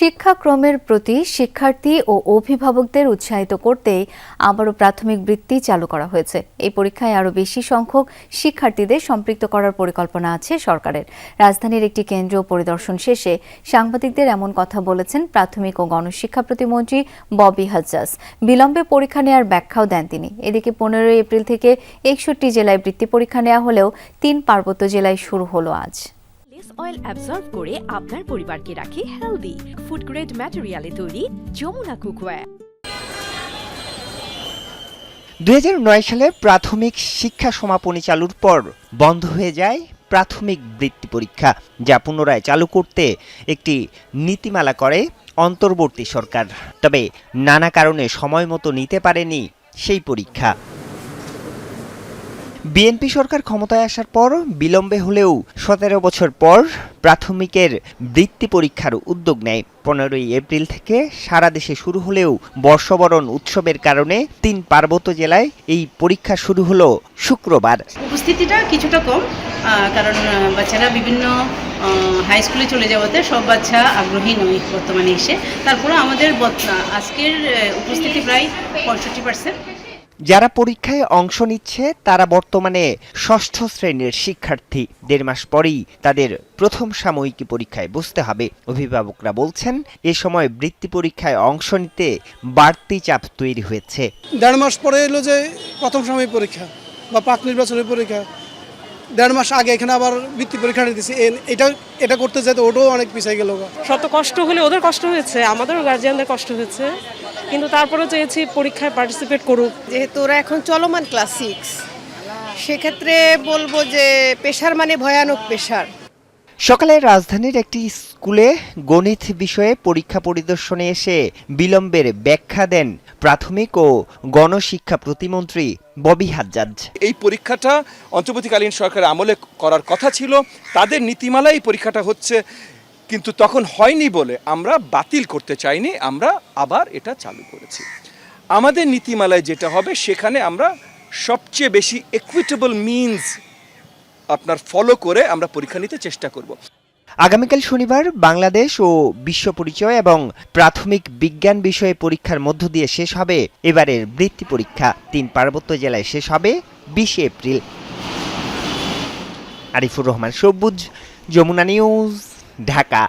শিক্ষাক্রমের প্রতি শিক্ষার্থী ও অভিভাবকদের উৎসাহিত করতেই আবারও প্রাথমিক বৃত্তি চালু করা হয়েছে। এই পরীক্ষায় আরও বেশি সংখ্যক শিক্ষার্থীদের সম্পৃক্ত করার পরিকল্পনা আছে সরকারের। রাজধানীর একটি কেন্দ্র পরিদর্শন শেষে সাংবাদিকদের এমন কথা বলেছেন প্রাথমিক ও গণশিক্ষা প্রতিমন্ত্রী ববি হাজ্জাজ। বিলম্বে পরীক্ষা নেওয়ার ব্যাখ্যাও দেন তিনি। এদিকে 15 এপ্রিল থেকে 61 জেলায় বৃত্তি পরীক্ষা নেওয়া হলেও 3 পার্বত্য জেলায় শুরু হলো আজ। অয়েল অ্যাবজর্ব করে আপনার পরিবারকে রাখে হেলদি। ফুড গ্রেড ম্যাটেরিয়ালে তৈরি যমুনা কুকওয়্যার। 2009 সালে প্রাথমিক শিক্ষা সমাপনী চালুর পর বন্ধ হয়ে যায় প্রাথমিক বৃত্তি পরীক্ষা, যা পুনরায় চালু করতে একটি নীতিমালা করে অন্তর্বর্তী সরকার। তবে নানা কারণে সময় মতো নিতে পারেনি সেই পরীক্ষা। বিএনপি সরকার ক্ষমতায় আসার পর বিলম্বে হলেও 17 বছর পর প্রাথমিকের বৃত্তি পরীক্ষার উদ্যোগ নেয়। 15 এপ্রিল থেকে সারা দেশে শুরু হলেও বর্ষবরণ উৎসবের কারণে 3 পার্বত্য জেলায় এই পরীক্ষা শুরু হলো শুক্রবার। উপস্থিতিটা কিছুটা কম, কারণ বাচ্চারা বিভিন্ন হাই স্কুলে চলে যাওয়াতে সব বাচ্চা আগ্রহী নয় বর্তমানে এসে। তারপরে আমাদের আজকের উপস্থিতি প্রায় 65%। যারা পরীক্ষায় অংশ নিচ্ছে তারা বর্তমানে 6ষ্ঠ শ্রেণীর শিক্ষার্থী। 1.5 মাস পরেই তাদের প্রথম সাময়িকী পরীক্ষায় বসতে হবে। অভিভাবকরা বলছেন এ সময় বৃত্তি পরীক্ষায় অংশ নিতে বাড়তি চাপ তৈরি হয়েছে। 1.5 মাস পরে এলো যে প্রথম সাময়িক পরীক্ষা বা প্রাক নির্বাচনের পরীক্ষা, 1.5 মাস আগে এখানে আবার বৃত্তি পরীক্ষা দিতেছে। এটা করতে যেতে ওটাও অনেক পিছিয়ে গেল। শত কষ্ট হলে ওদের কষ্ট হয়েছে, আমাদেরও গার্জিয়ানদের কষ্ট হয়েছে, কিন্তু তারপরেও চেয়েছি পরীক্ষায় পার্টিসিপেট করুক। যেহেতু ওরা এখন চলমান ক্লাস 6, সেক্ষেত্রে বলবো যে পেশার মানে ভয়ানক পেশার। সকালে রাজধানীর একটি স্কুলে গণিত বিষয়ে পরীক্ষা পরিদর্শনে এসে বিলম্বের ব্যাখ্যা দেন প্রাথমিক ও গণশিক্ষা প্রতিমন্ত্রী ববি হাজ্জাজ। এই পরীক্ষাটা অন্তর্বর্তীকালীন সরকারের আমলে করার কথা ছিল, তাদের নীতিমালায় পরীক্ষাটা হচ্ছে, কিন্তু তখন হয়নি বলে আমরা বাতিল করতে চাইনি, আমরা আবার এটা চালু করেছি। আমাদের নীতিমালায় যেটা হবে সেখানে আমরা সবচেয়ে বেশি ইকুইটেবল মিনস আপনার ফলো করে আমরা পরীক্ষা নিতে চেষ্টা করব। আগামীকাল শনিবার বাংলাদেশ ও বিশ্ব পরিচয় এবং প্রাথমিক বিজ্ঞান বিষয়ে পরীক্ষার মধ্য দিয়ে শেষ হবে এবারের বৃত্তি পরীক্ষা। 3 পার্বত্য জেলায় শেষ হবে 20 এপ্রিল। আরিফুর রহমান সবুজ, যমুনা নিউজ, ঢাকা।